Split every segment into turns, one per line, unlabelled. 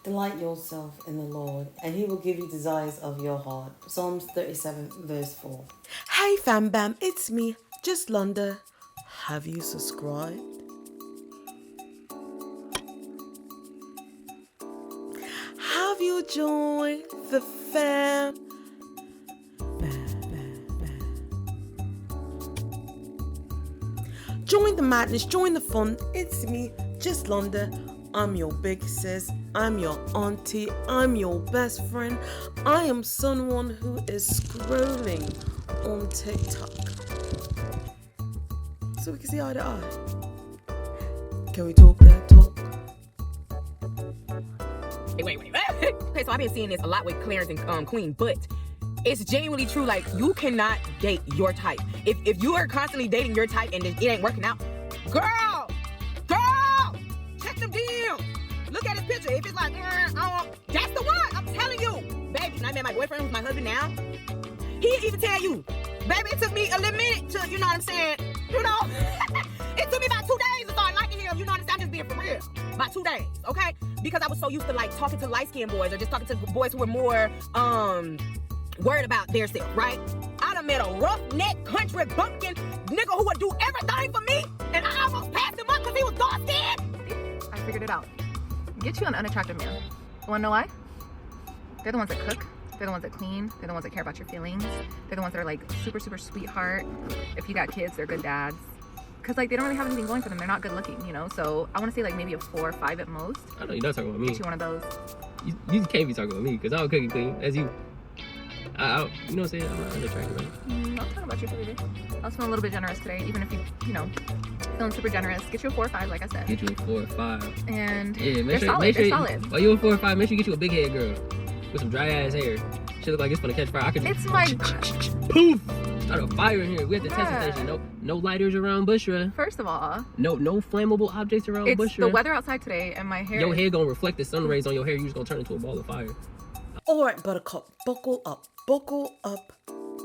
Delight yourself in the Lord, and he will give you desires of your heart. Psalms 37, verse 4. Hey fam bam, it's me, just Londa. Have you subscribed? Have you joined the fam? Join the madness, join the fun. It's me, just Londa. I'm your big sis. I'm your auntie. I'm your best friend. I am someone who is scrolling on TikTok. So we can see eye to eye. Can we talk that talk?
Wait. Okay, so I've been seeing this a lot with Clarence and Queen, but it's genuinely true. Like, you cannot date your type. If you are constantly dating your type and it ain't working out, girl, check them DMs. Look at his picture. If it's like, that's the one. I'm telling you, baby. And I met my boyfriend, who's my husband now. He'd even tell you, baby, it took me a little minute to, you know what I'm saying? You know, it took me about 2 days to start liking him. You know what I'm saying? I'm just being for real. About 2 days, okay? Because I was so used to like talking to light-skinned boys or just talking to boys who were more worried about their self, right? I done met a roughneck country bumpkin nigga who would do everything for me, and I almost passed him up because he was dark-skinned.
I figured it out. Get you an unattractive man. Wanna know why? They're the ones that cook. They're the ones that clean. They're the ones that care about your feelings. They're the ones that are like super, super sweetheart. If you got kids, they're good dads. Cause like they don't really have anything going for them. They're not good looking, you know? So I wanna say like maybe a 4 or 5 at most.
I know you're not talking about me.
Get you one of those.
You can't be talking about me because I don't cook and clean as you. You know what I'm saying? I'm not unattractive, right?
I'm talking about you, baby. I was feeling a little bit generous today, even if you know, feeling super generous. Get you a 4 or 5, like I said.
Get you a 4 or 5.
And
yeah,
they're solid. They're solid.
While you a 4 or 5, make sure you get you a big head girl with some dry ass hair. She look like it's gonna catch fire. I could
It's my
poof. Start a fire in here. We at the testing station. No lighters around Bushra.
First of all,
no flammable objects around
it's
Bushra.
the weather outside today, and my hair.
Your hair gonna reflect the sun rays on your hair. You just gonna turn into a ball of fire.
All right, Buttercup, buckle up,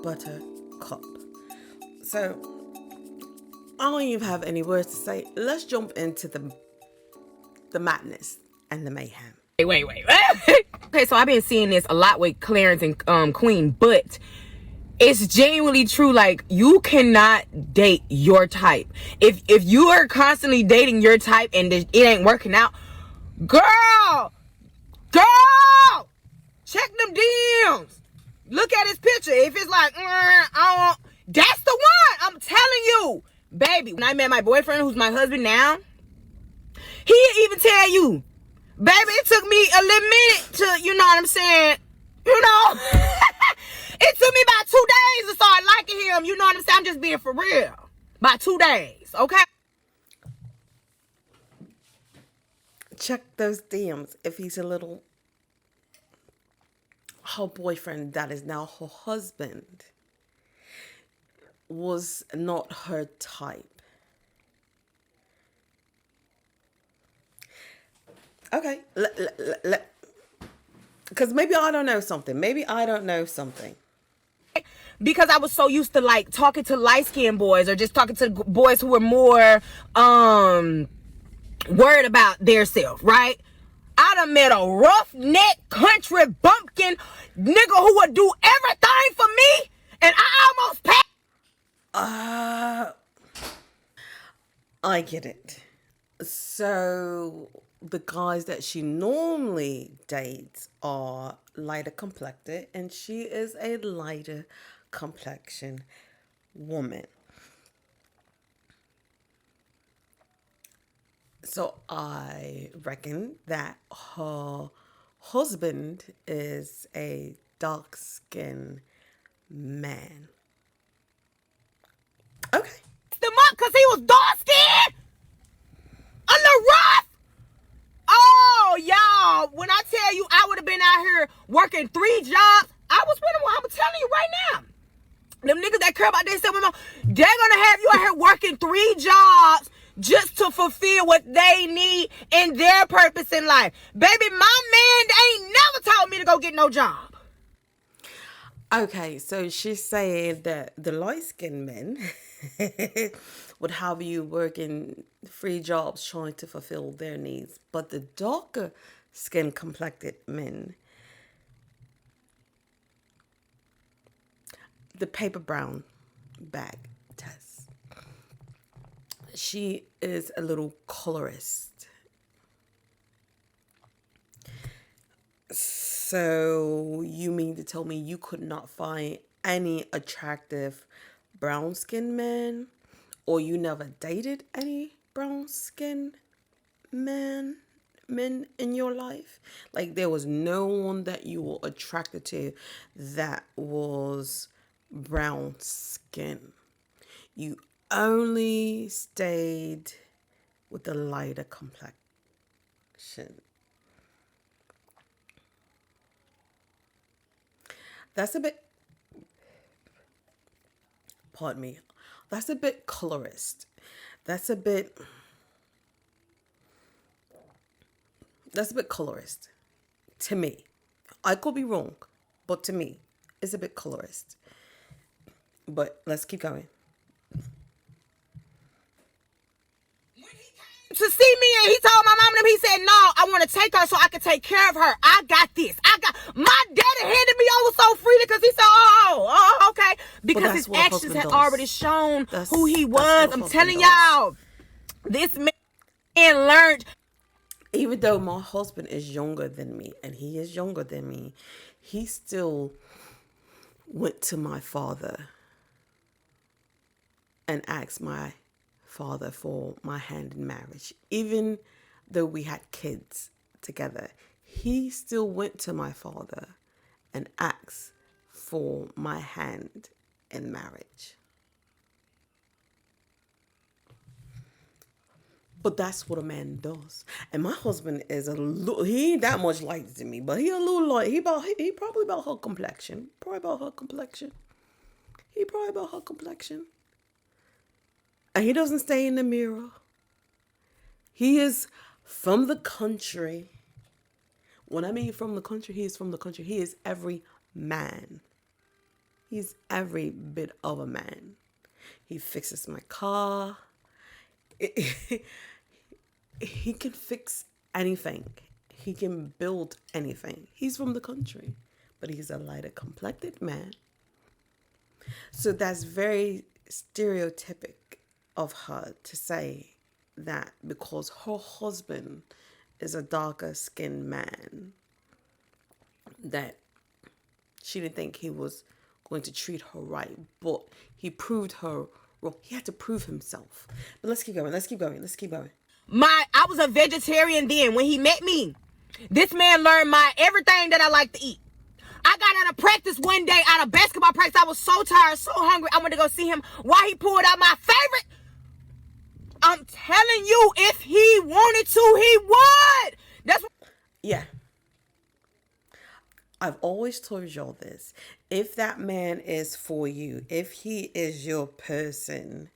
Buttercup. So, I don't even have any words to say. Let's jump into the madness and the mayhem.
Wait. Okay, so I've been seeing this a lot with Clarence and Queen, but it's genuinely true. Like, you cannot date your type. If you are constantly dating your type and it ain't working out, girl, check them DMs. Look at his picture. If it's like, that's the one. I'm telling you, baby. When I met my boyfriend, who's my husband now, he'd even tell you, baby, it took me a little minute to, you know what I'm saying? You know, it took me about 2 days to start liking him. You know what I'm saying? I'm just being for real. About 2 days, okay?
Check those DMs if he's a little... Her boyfriend, that is now her husband, was not her type. Okay, because maybe I don't know something.
Because I was so used to like talking to light-skinned boys or just talking to boys who were more worried about their self, right? I done met a roughneck country bumpkin nigga who would do everything for me, and I almost passed.
I get it. So the guys that she normally dates are lighter complected, and she is a lighter complexion woman. So I reckon that her husband is a dark-skinned man. Okay.
Him up because he was dark-skinned, a little rough. Oh, y'all, when I tell you I would have been out here working 3 jobs, I was with him. I'm telling you right now. Them niggas that care about themselves, they're gonna have you out here working 3 jobs just to fulfill what they need and their purpose in life. Baby, my man ain't never told me to go get no job.
Okay, so she's saying that the light-skinned men would have you working 3 jobs trying to fulfill their needs, but the darker skin complected men. The paper brown bag test. She is a little colorist. So you mean to tell me you could not find any attractive brown skin men, or you never dated any brown skin men in your life? Like, there was no one that you were attracted to that was brown skin. You only stayed with the lighter complexion. That's a bit, pardon me, that's a bit colorist. That's a bit colorist to me. I could be wrong, but to me, it's a bit colorist. But let's keep going.
To see me, and he told my mom and them, he said, no, I want to take her so I can take care of her. I got this. My daddy handed me over so freely because he said, oh, okay. Because his actions had already shown who he was. I'm telling y'all, this man learned.
Even though my husband is younger than me, and he is younger than me, he still went to my father and asked my father for my hand in marriage. Even though we had kids together, he still went to my father and asked for my hand in marriage. But that's what a man does. And my husband is he ain't that much lighter than me, but he a little light. He probably about her complexion. He probably about her complexion. And he doesn't stay in the mirror. He is from the country. When I mean from the country, he is from the country. He is every man. He's every bit of a man. He fixes my car. He can fix anything. He can build anything. He's from the country, but he's a lighter complected man. So that's very stereotypic of her to say that because her husband is a darker skinned man, that she didn't think he was going to treat her right. But he proved her wrong. He had to prove himself. But let's keep going.
I was a vegetarian then. When he met me, this man learned my everything that I like to eat. I got out of practice one day, out of basketball practice. I was so tired, so hungry. I went to go see him while he pulled out my favorite. I'm telling you, if he wanted to, he would. That's what.
Yeah. I've always told y'all this. If that man is for you, if he is your person,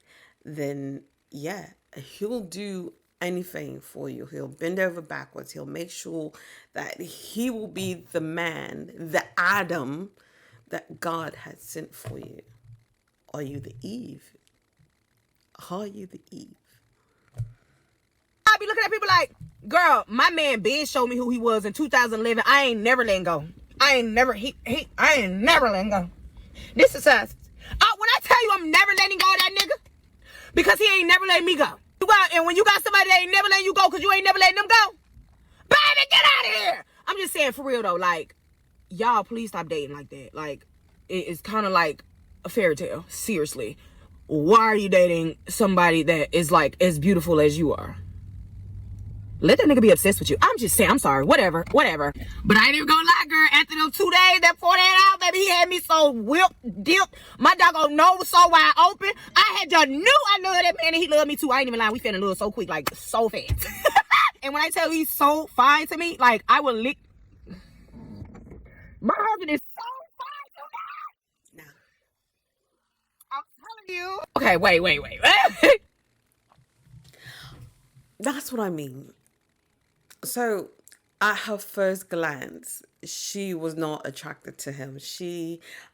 then yeah, he'll do anything for you. He'll bend over backwards. He'll make sure that he will be the man, the Adam that God has sent for you. Are you the Eve? Are you the Eve?
I be looking at people like, girl, my man Ben showed me who he was in 2011. I ain't never letting go. I ain't never letting go. This is us. When I tell you I'm never letting go of that nigga, because he ain't never letting me go. And when you got somebody that ain't never letting you go because you ain't never letting them go, baby, get out of here. I'm just saying, for real though, like, y'all please stop dating like that. Like, it's kind of like a fairy tale. Seriously. Why are you dating somebody that is like as beautiful as you are? Let that nigga be obsessed with you. I'm just saying, I'm sorry, whatever. But I ain't even gonna lie, girl. After them 2 days, that 48 hours, baby, he had me so dipped. My doggone nose was so wide open. I loved that man, and he loved me too. I ain't even lying. We fell in love so quick, like so fast. And when I tell you he's so fine to me, like I will lick. My husband is so fine to me.
No.
I'm telling you. Okay, wait.
That's what I mean. So, at her first glance, she was not attracted to him.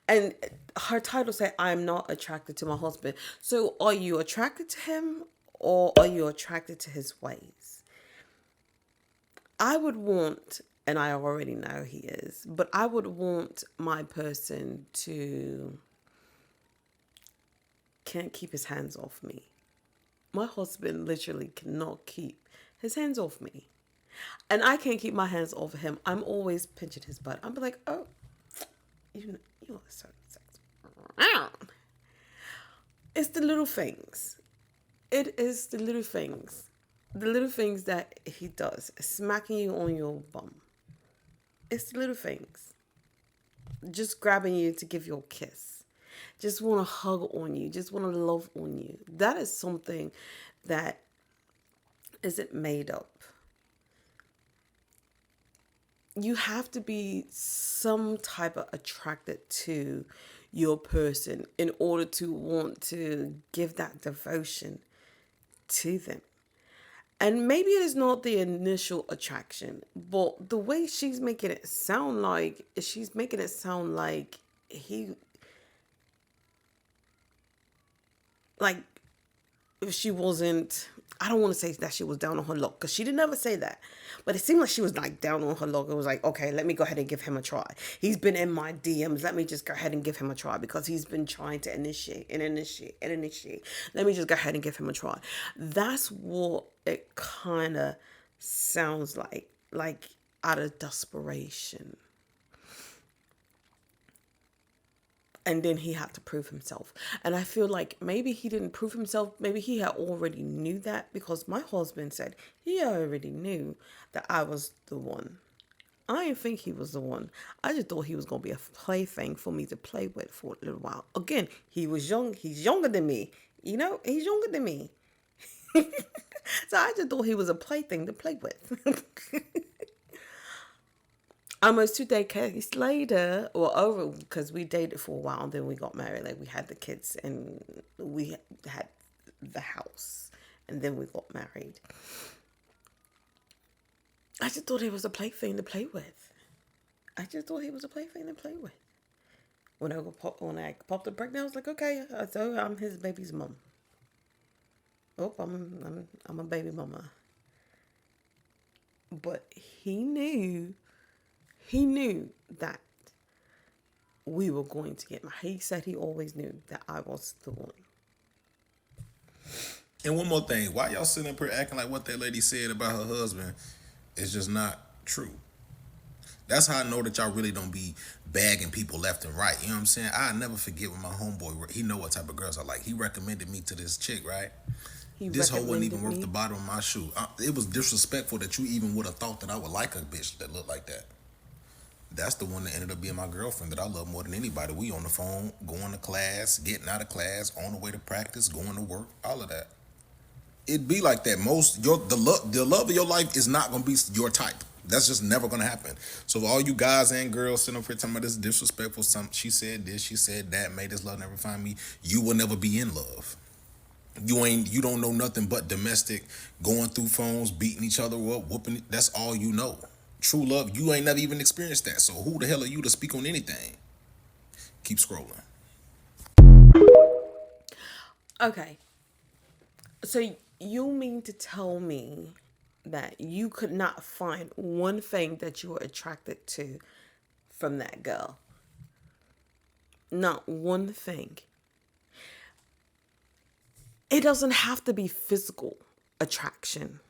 And her title said, I'm not attracted to my husband. So, are you attracted to him or are you attracted to his ways? I would want, and I already know he is, but I would want my person to can't keep his hands off me. My husband literally cannot keep his hands off me. And I can't keep my hands off of him. I'm always pinching his butt. I'm like, oh, you are so sexy. It's the little things. It is the little things. The little things that he does. Smacking you on your bum. It's the little things. Just grabbing you to give you a kiss. Just want to hug on you. Just want to love on you. That is something that isn't made up. You have to be some type of attracted to your person in order to want to give that devotion to them. And maybe it is not the initial attraction, but the way she's making it sound like, he, like, if she wasn't, I don't want to say that she was down on her luck, because she didn't ever say that. But it seemed like she was like down on her luck. It was like, okay, let me go ahead and give him a try. He's been in my DMs. Let me just go ahead and give him a try, because he's been trying to initiate. Let me just go ahead and give him a try. That's what it kind of sounds like out of desperation. And then he had to prove himself. And I feel like maybe he didn't prove himself. Maybe he had already knew that, because my husband said he already knew that I was the one. I didn't think he was the one. I just thought he was going to be a plaything for me to play with for a little while. Again, he was young. He's younger than me. You know, he's younger than me. So I just thought he was a plaything to play with. Almost 2 decades later, or over, because we dated for a while, and then we got married. Like, we had the kids, and we had the house, and then we got married. I just thought he was a plaything to play with. When I popped up pregnant, I was like, okay, so I'm his baby's mom. Oh, I'm a baby mama. But he knew that we were going to get married. He said he always knew that I was the one.
And one more thing, why y'all sitting up here acting like what that lady said about her husband is just not true? That's how I know that y'all really don't be bagging people left and right. You know what I'm saying? I never forget when my homeboy, he know what type of girls I like. He recommended me to this chick, right? This hoe wasn't even worth the bottom of my shoe. It was disrespectful that you even would have thought that I would like a bitch that looked like that. That's the one that ended up being my girlfriend that I love more than anybody. We on the phone, going to class, getting out of class, on the way to practice, going to work, all of that. It'd be like that. The love of your life is not gonna be your type. That's just never gonna happen. So all you guys and girls sitting up here talking about this disrespectful, she said this, she said that, made this love never find me. You will never be in love. You don't know nothing but domestic, going through phones, beating each other up, whooping. That's all you know. True love, you ain't never even experienced that. So who the hell are you to speak on anything? Keep scrolling.
Okay. So you mean to tell me that you could not find one thing that you were attracted to from that girl? Not one thing. It doesn't have to be physical attraction.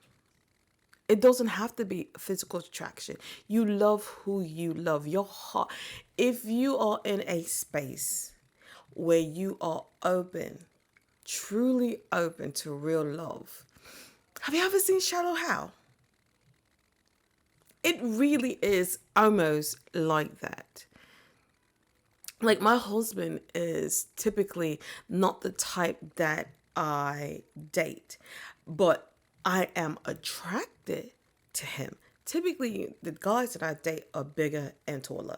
It doesn't have to be physical attraction. You love who you love. Your heart. If you are in a space where you are open, truly open to real love. Have you ever seen Shallow Hal? It really is almost like that. Like, my husband is typically not the type that I date, but I am attracted to him. Typically, the guys that I date are bigger and taller.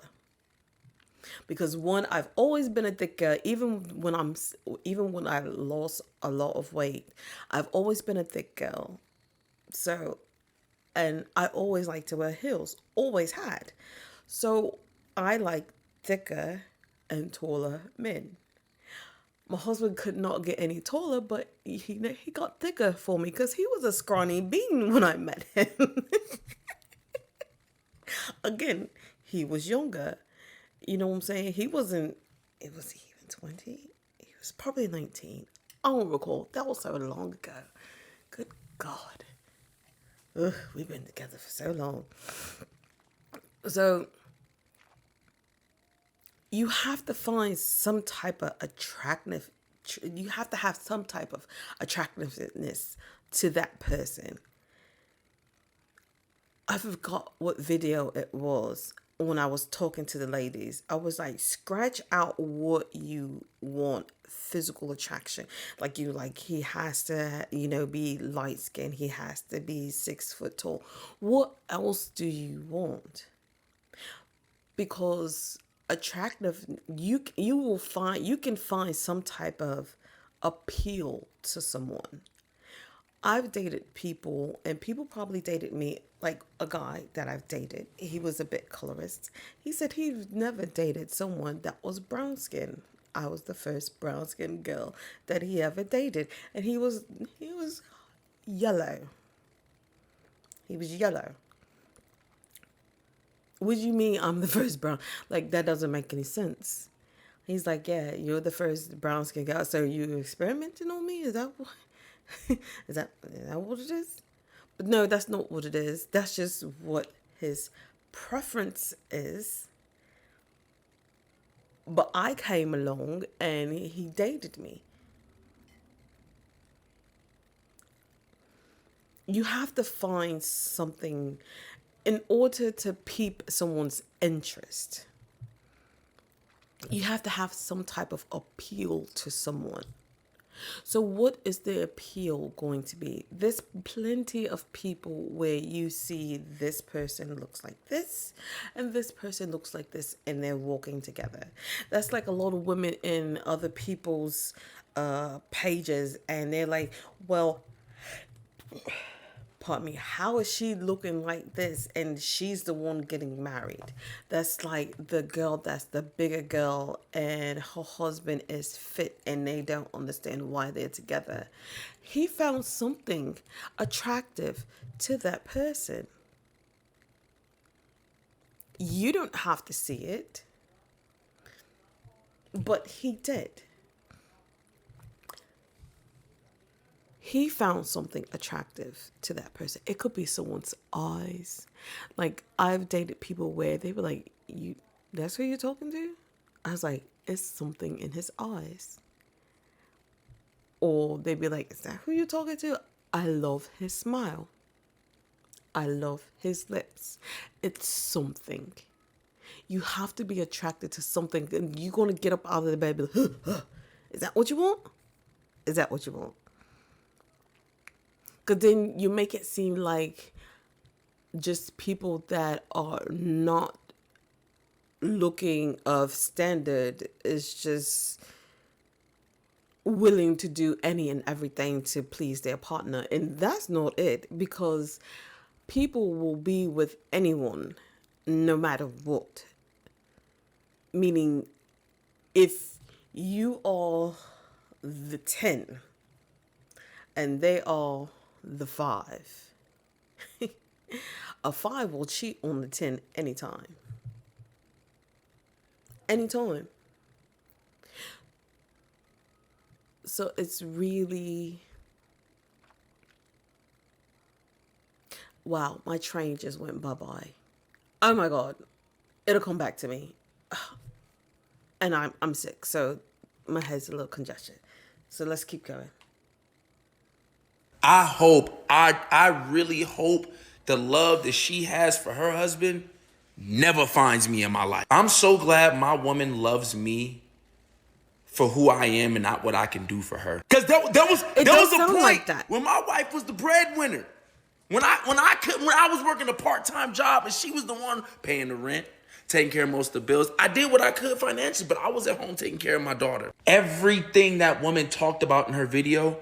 Because one, I've always been a thick girl, even when I lost a lot of weight, I've always been a thick girl. So, and I always like to wear heels, always had. So I like thicker and taller men. My husband could not get any taller, but he got thicker for me because he was a scrawny bean when I met him. again, he was younger. You know what I'm saying? He wasn't, it was he even 20? He was probably 19. I don't recall. That was so long ago. Good God. Ugh, we've been together for so long. So, you have to find some type of you have to have some type of attractiveness to that person. I forgot what video it was when I was talking to the ladies. I was like, scratch out what you want physical attraction. Like he has to, be light skinned. He has to be 6 foot tall. What else do you want? Because attractive, you can find some type of appeal to someone. I've dated people, and people probably dated me, like a guy that I've dated. He was a bit colorist. He said he never dated someone that was brown skin. I was the first brown skinned girl that he ever dated, and he was yellow. He was yellow. What do you mean I'm the first brown? Like, that doesn't make any sense. He's like, yeah, you're the first brown skin girl. So you experimenting on me? Is that what? Is that what it is? But no, that's not what it is. That's just what his preference is. But I came along and he dated me. You have to find something in order to pique someone's interest. You have to have some type of appeal to someone. So what is the appeal going to be? There's plenty of people where you see this person looks like this and this person looks like this, and they're walking together. That's like a lot of women in other people's pages, and they're like, well, pardon me, how is she looking like this and she's the one getting married? That's like the girl that's the bigger girl and her husband is fit and they don't understand why they're together. He found something attractive to that person. You don't have to see it, but he did. He found something attractive to that person. It could be someone's eyes. Like, I've dated people where they were like, that's who you're talking to? I was like, it's something in his eyes. Or they'd be like, is that who you're talking to? I love his smile. I love his lips. It's something. You have to be attracted to something, and you're going to get up out of the bed and be like, is that what you want? Is that what you want? Because then you make it seem like just people that are not looking of standard is just willing to do any and everything to please their partner. And that's not it, because people will be with anyone no matter what. Meaning, if you are the 10 and they are the 5, a 5 will cheat on the 10 anytime. Anytime. So it's really, wow, my train just went bye-bye. Oh my God, it'll come back to me. And I'm sick, so my head's a little congested. So let's keep going.
I really hope the love that she has for her husband never finds me in my life. I'm so glad my woman loves me for who I am and not what I can do for her. Because there was a point
like that.
when my wife was the breadwinner. When I was working a part-time job and she was the one paying the rent, taking care of most of the bills. I did what I could financially, but I was at home taking care of my daughter. Everything that woman talked about in her video,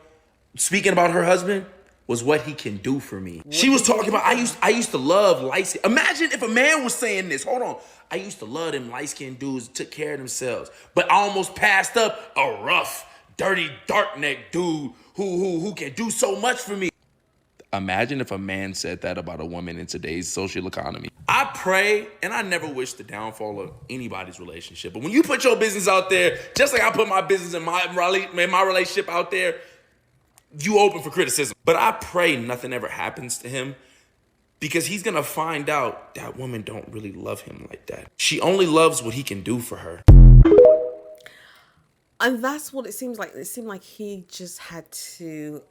speaking about her husband, was what he can do for me. She was talking about, I used to love light skin. Imagine if a man was saying this. Hold on. I used to love them light-skinned dudes that took care of themselves, but I almost passed up a rough, dirty, dark-necked dude who can do so much for me. Imagine if a man said that about a woman in today's social economy. I pray, and I never wish the downfall of anybody's relationship. But when you put your business out there, just like I put my business and my relationship out there, you open for criticism. But I pray nothing ever happens to him, because he's gonna find out that women don't really love him like that. She only loves what he can do for her.
And that's what it seems like. It seemed like he just had to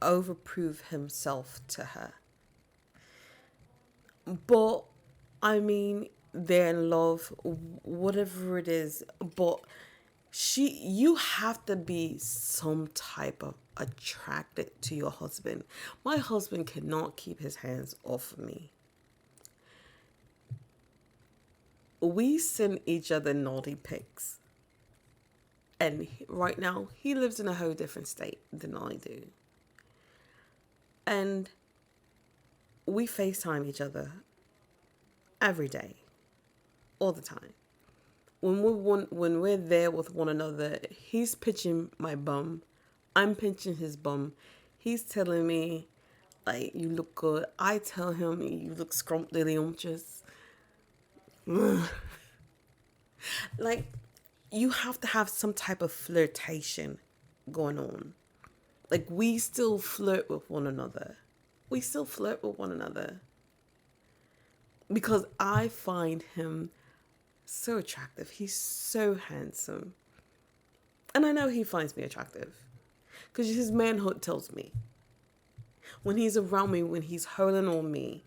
overprove himself to her. But I mean, they're in love, whatever it is. But you have to be some type of attracted to your husband. My husband cannot keep his hands off of me. We send each other naughty pics. And right now, he lives in a whole different state than I do. And we FaceTime each other every day, all the time. When we're there with one another, he's pitching my bum, I'm pinching his bum. He's telling me, like, you look good. I tell him, you look scrumptious. Like, you have to have some type of flirtation going on. Like, we still flirt with one another. Because I find him so attractive. He's so handsome. And I know he finds me attractive. Because his manhood tells me. When he's around me, when he's holding on me,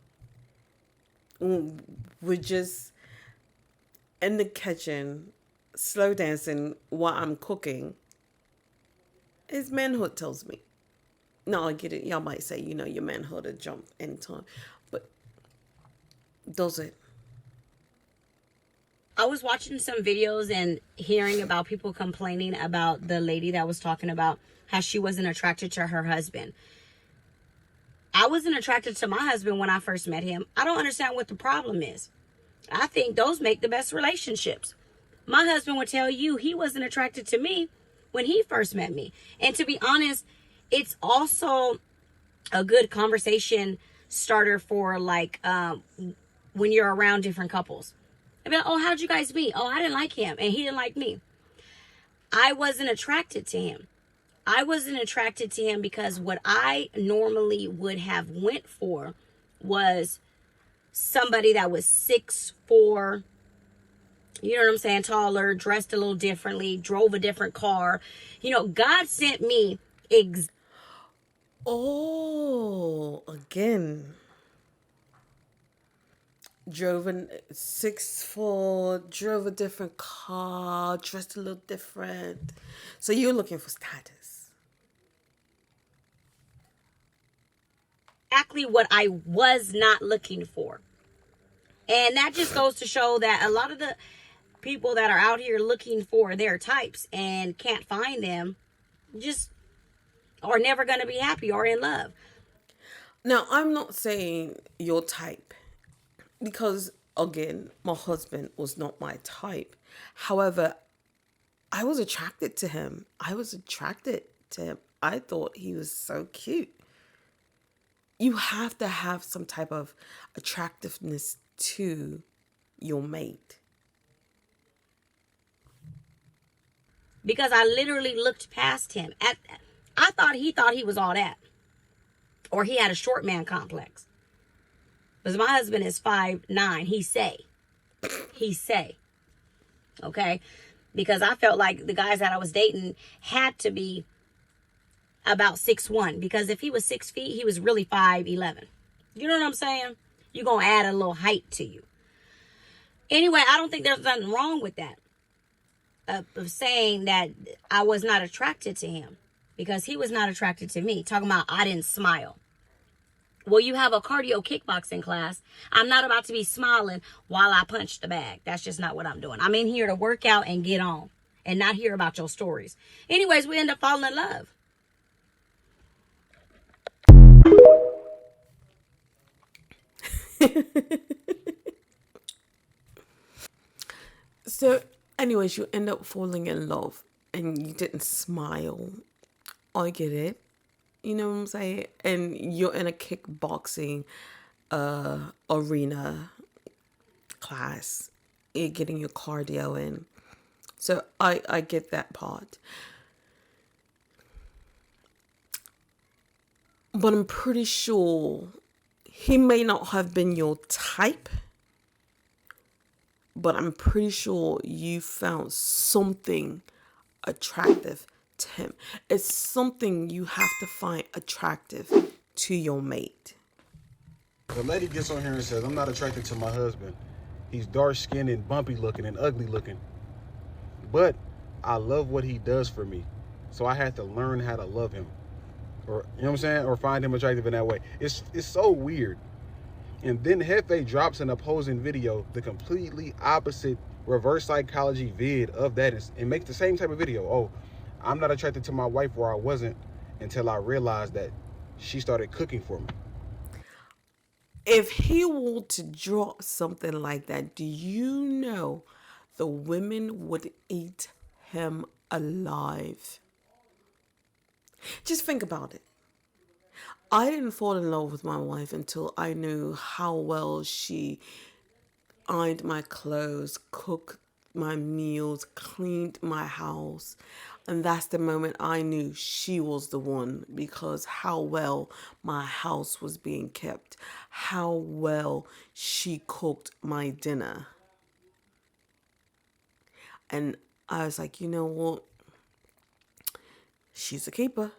we're just in the kitchen, slow dancing while I'm cooking. His manhood tells me. No, I get it. Y'all might say, your manhood will jump anytime. But does it?
I was watching some videos and hearing about people complaining about the lady that was talking about how she wasn't attracted to her husband. I wasn't attracted to my husband when I first met him. I don't understand what the problem is. I think those make the best relationships. My husband would tell you he wasn't attracted to me when he first met me. And to be honest, it's also a good conversation starter for like when you're around different couples. I'd be like, oh, how'd you guys meet? Oh, I didn't like him and he didn't like me. I wasn't attracted to him. I wasn't attracted to him because what I normally would have went for was somebody that was 6'4", you know what I'm saying, taller, dressed a little differently, drove a different car. God sent me
again. Drove a 6'4", drove a different car, dressed a little different. So you're looking for status.
exactly what I was not looking for. And that just goes to show that a lot of the people that are out here looking for their types and can't find them just are never going to be happy or in love.
Now, I'm not saying your type because, again, my husband was not my type. However, I was attracted to him. I thought he was so cute. You have to have some type of attractiveness to your mate.
Because I literally looked past him. I thought he was all that. Or he had a short man complex. Because my husband is 5'9". He say. Okay? Because I felt like the guys that I was dating had to be about 6'1". Because if he was 6 feet, he was really 5'11". You know what I'm saying? You're going to add a little height to you. Anyway, I don't think there's nothing wrong with that. Of saying that I was not attracted to him. Because he was not attracted to me. Talking about I didn't smile. Well, you have a cardio kickboxing class. I'm not about to be smiling while I punch the bag. That's just not what I'm doing. I'm in here to work out and get on. And not hear about your stories. Anyways, we end up falling in love.
So, anyways, you end up falling in love and you didn't smile. I get it. You know what I'm saying? And you're in a kickboxing arena class. You're getting your cardio in. So I get that part. But I'm pretty sure he may not have been your type, but I'm pretty sure you found something attractive to him. It's something you have to find attractive to your mate.
The lady gets on here and says, I'm not attracted to my husband. He's dark skinned and bumpy looking and ugly looking. But I love what he does for me. So I had to learn how to love him. Or, you know what I'm saying? Or find him attractive in that way. It's so weird. And then Hefe drops an opposing video, the completely opposite reverse psychology vid of that, and makes the same type of video. Oh, I'm not attracted to my wife where I wasn't until I realized that she started cooking for me.
If he were to drop something like that, do you know the women would eat him alive? Just think about it. I didn't fall in love with my wife until I knew how well she ironed my clothes, cooked my meals, cleaned my house. And that's the moment I knew she was the one, because how well my house was being kept, how well she cooked my dinner. And I was like, you know what? She's a keeper.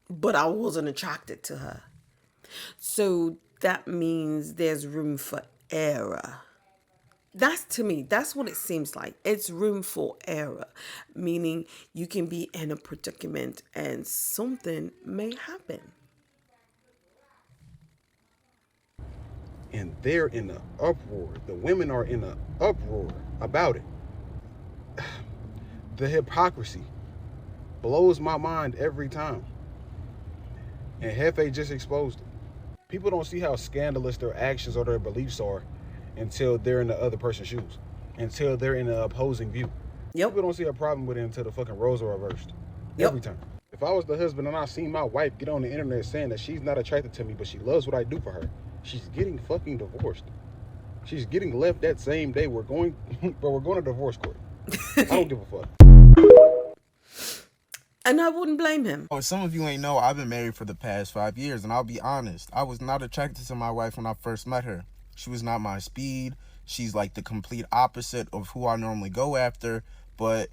But I wasn't attracted to her. So that means there's room for error. That's, to me, that's what it seems like. It's room for error, meaning you can be in a predicament and something may happen.
And they're in an uproar. The women are in an uproar about it. The hypocrisy blows my mind every time. And Hefe just exposed it. People don't see how scandalous their actions or their beliefs are until they're in the other person's shoes, until they're in the opposing view.
Yep.
People don't see a problem with it until the fucking roles are reversed.
Yep.
Every time. If I was the husband and I seen my wife get on the internet saying that she's not attracted to me, but she loves what I do for her, she's getting fucking divorced. She's getting left that same day. We're going to divorce court. I don't give a fuck.
And I wouldn't blame him.
Oh, some of you ain't know, I've been married for the past 5 years, and I'll be honest, I was not attracted to my wife when I first met her. She was not my speed. She's like the complete opposite of who I normally go after, but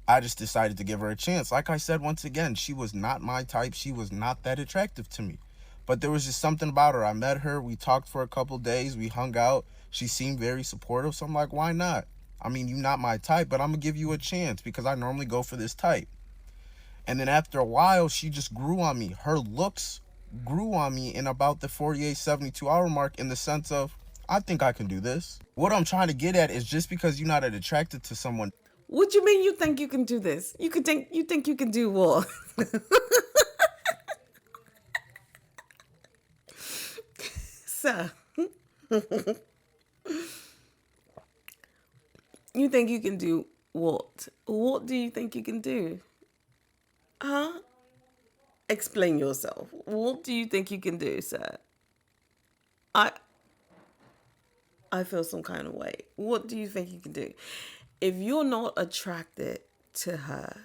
I just decided to give her a chance. Like I said, once again, she was not my type. She was not that attractive to me. But there was just something about her. I met her. We talked for a couple days. We hung out. She seemed very supportive, so I'm like, why not? I mean, you're not my type, but I'm going to give you a chance because I normally go for this type. And then after a while, she just grew on me. Her looks grew on me in about the 48, 72 hour mark, in the sense of, I think I can do this. What I'm trying to get at is, just because you're not attracted to someone.
What do you mean you think you can do this? You think you can do what? Sir. You think you can do what? What do you think you can do? Huh? Explain yourself. What do you think you can do, sir? I feel some kind of way. What do you think you can do? If you're not attracted to her,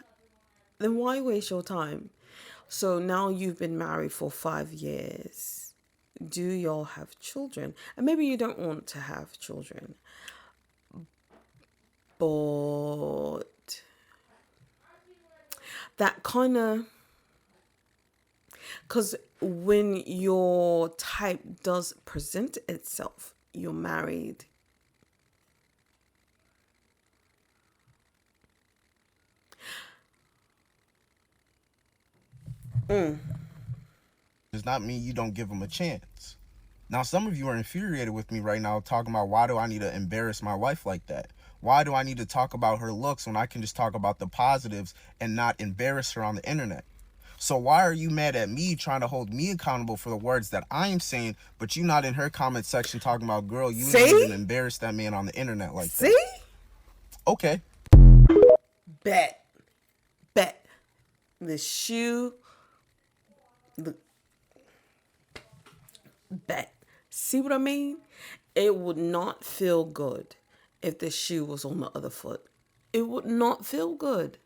then why waste your time? So now you've been married for 5 years. Do y'all have children? And maybe you don't want to have children. But that kind of, because when your type does present itself, you're married.
Does not mean you don't give them a chance. Now, some of you are infuriated with me right now, talking about, why do I need to embarrass my wife like that? Why do I need to talk about her looks when I can just talk about the positives and not embarrass her on the internet? So why are you mad at me trying to hold me accountable for the words that I'm saying, but you not in her comment section talking about, girl, you didn't even embarrass that man on the internet like that?
See?
Okay.
Bet. The shoe Bet. See what I mean? It would not feel good if the shoe was on the other foot. It would not feel good.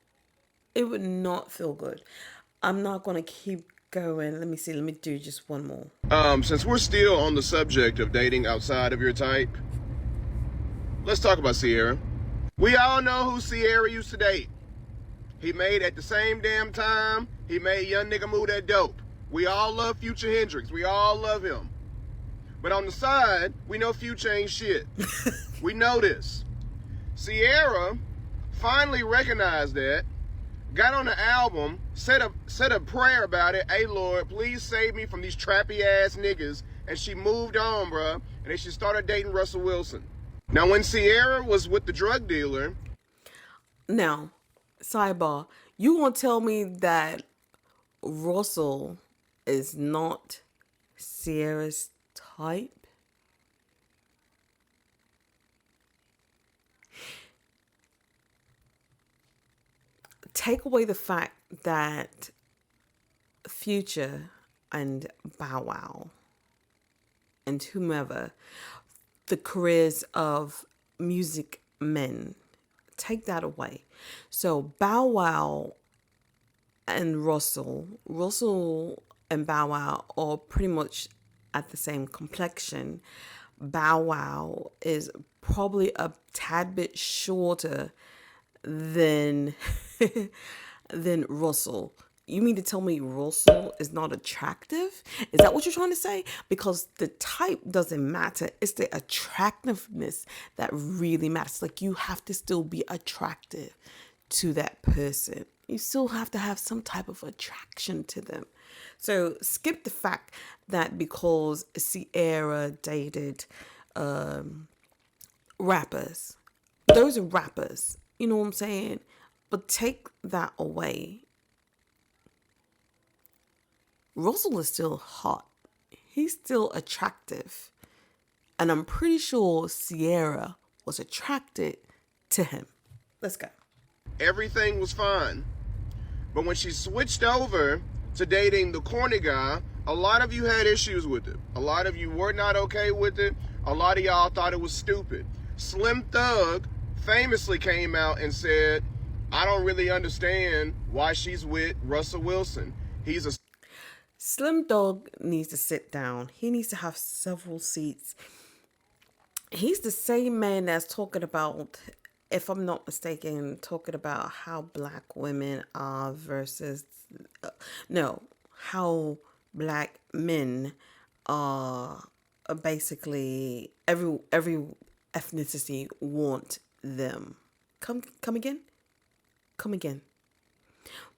It would not feel good. I'm not going to keep going. Let me see. Let me do just one more.
Since we're still on the subject of dating outside of your type, let's talk about Sierra. We all know who Sierra used to date. He made at the same damn time, he made Young Nigga Move That Dope. We all love Future Hendrix. We all love him. But on the side, we know Future ain't shit. We know this. Sierra finally recognized that, got on the album, said a prayer about it. Hey, Lord, please save me from these trappy ass niggas. And she moved on, bruh. And then she started dating Russell Wilson. Now, when Sierra was with the drug dealer.
Now, sidebar, you want to tell me that Russell is not Sierra's type? Take away the fact that Future and Bow Wow and whomever, the careers of music men, take that away. So Bow Wow and Russell and Bow Wow are pretty much at the same complexion. Bow Wow is probably a tad bit shorter than than Russell. You mean to tell me Russell is not attractive? Is that what you're trying to say? Because the type doesn't matter. It's the attractiveness that really matters. Like, you have to still be attractive to that person. You still have to have some type of attraction to them. So skip the fact that because Sierra dated rappers, those are rappers. You know what I'm saying? But take that away. Russell is still hot. He's still attractive. And I'm pretty sure Sierra was attracted to him. Let's go.
Everything was fine. But when she switched over to dating the corny guy, a lot of you had issues with it. A lot of you were not okay with it. A lot of y'all thought it was stupid. Slim Thug famously came out and said, I don't really understand why she's with Russell Wilson. He's a
Slim Thug needs to sit down. He needs to have several seats. He's the same man that's talking about, if I'm not mistaken, talking about how black women are versus, how black men are basically every ethnicity want them. Come again? Come again.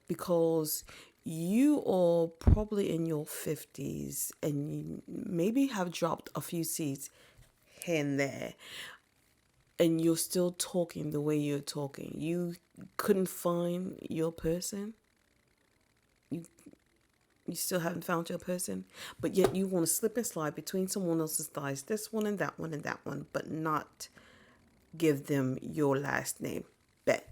Because you are probably in your 50s and you maybe have dropped a few seats here and there, and you're still talking the way you're talking. You couldn't find your person. You still haven't found your person, but yet you want to slip and slide between someone else's thighs, this one and that one and that one, but not give them your last name. Bet.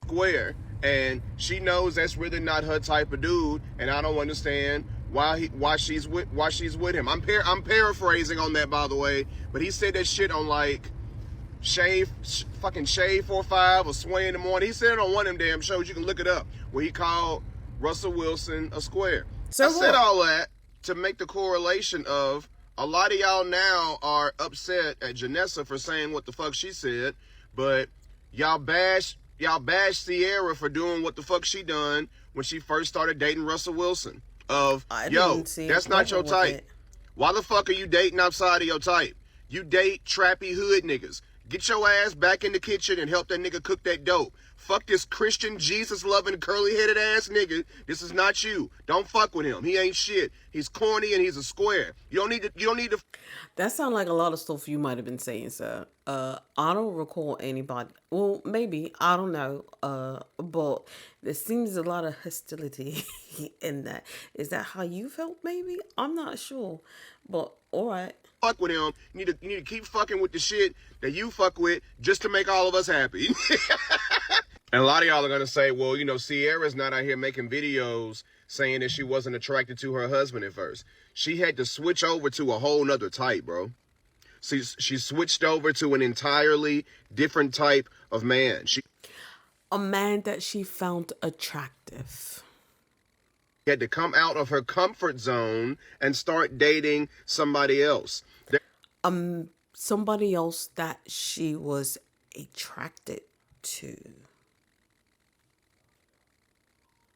Square, and she knows that's really not her type of dude, and I don't understand why she's with him. I'm paraphrasing on that, by the way, but he said that shit on like fucking Shave 4-5 or Sway in the Morning. He said it on one of them damn shows. You can look it up, where he called Russell Wilson a square.
So
I said all that to make the correlation of a lot of y'all now are upset at Janessa for saying what the fuck she said, but y'all bash Sierra for doing what the fuck she done when she first started dating Russell Wilson. That's not your type. Why the fuck are you dating outside of your type? You date trappy hood niggas. Get your ass back in the kitchen and help that nigga cook that dope. Fuck this Christian, Jesus-loving, curly-headed ass nigga. This is not you. Don't fuck with him. He ain't shit. He's corny and he's a square. You don't need to.
That sounds like a lot of stuff you might have been saying, sir. I don't recall anybody. Well, maybe. I don't know. But there seems a lot of hostility in that. Is that how you felt, maybe? I'm not sure. But, all right.
Fuck with him. You need to keep fucking with the shit that you fuck with just to make all of us happy. And a lot of y'all are going to say, well, you know, Sierra's not out here making videos saying that she wasn't attracted to her husband at first. She had to switch over to a whole nother type, bro. She switched over to an entirely different type of man.
A man that she found attractive.
She had to come out of her comfort zone and start dating somebody else.
Somebody else that she was attracted to.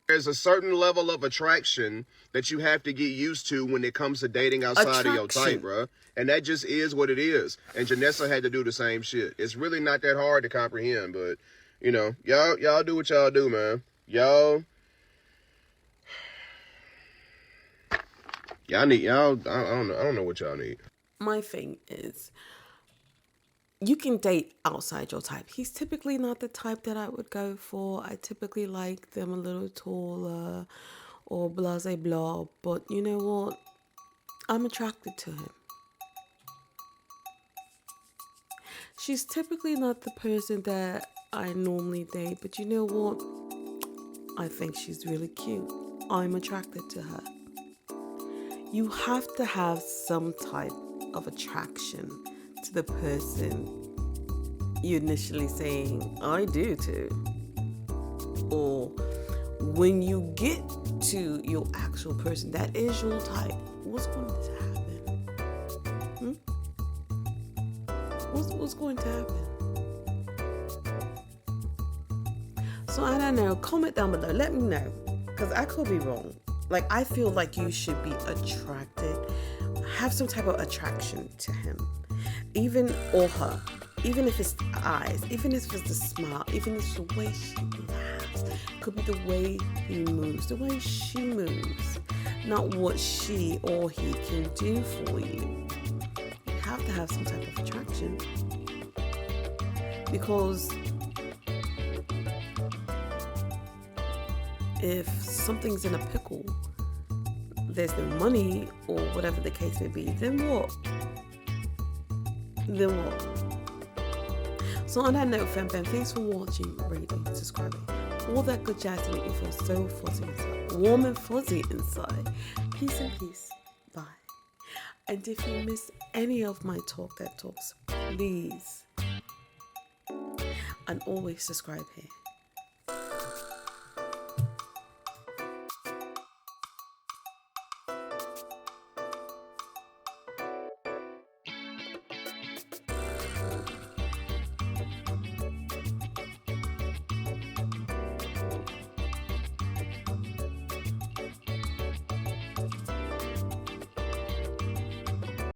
There's a certain level of attraction that you have to get used to when it comes to dating outside of your type, bro. And that just is what it is. And Janessa had to do the same shit. It's really not that hard to comprehend, but you know, y'all do what y'all do, man. Y'all need I don't know what y'all need.
My thing is, you can date outside your type. He's typically not the type that I would go for. I typically like them a little taller or blase blah. But you know what? I'm attracted to him. She's typically not the person that I normally date. But you know what? I think she's really cute. I'm attracted to her. You have to have some type of attraction to the person you initially saying, I do too. Or when you get to your actual person that is your type, what's going to happen? What's going to happen? So I don't know. Comment down below. Let me know. Because I could be wrong. Like, I feel like you should be attracted. Have some type of attraction to him. Even, or her. Even if it's the eyes. Even if it's the smile. Even if it's the way she laughs. It could be the way he moves. The way she moves. Not what she or he can do for you. You have to have some type of attraction. Because if something's in a pickle, there's no money or whatever the case may be, then what? So on that note, fam, thanks for watching, rating, subscribing, all that good jazz to make you feel so fuzzy inside, warm and fuzzy inside. Peace and peace. Bye. And if you missed any of my talk that talks, please, and always subscribe here.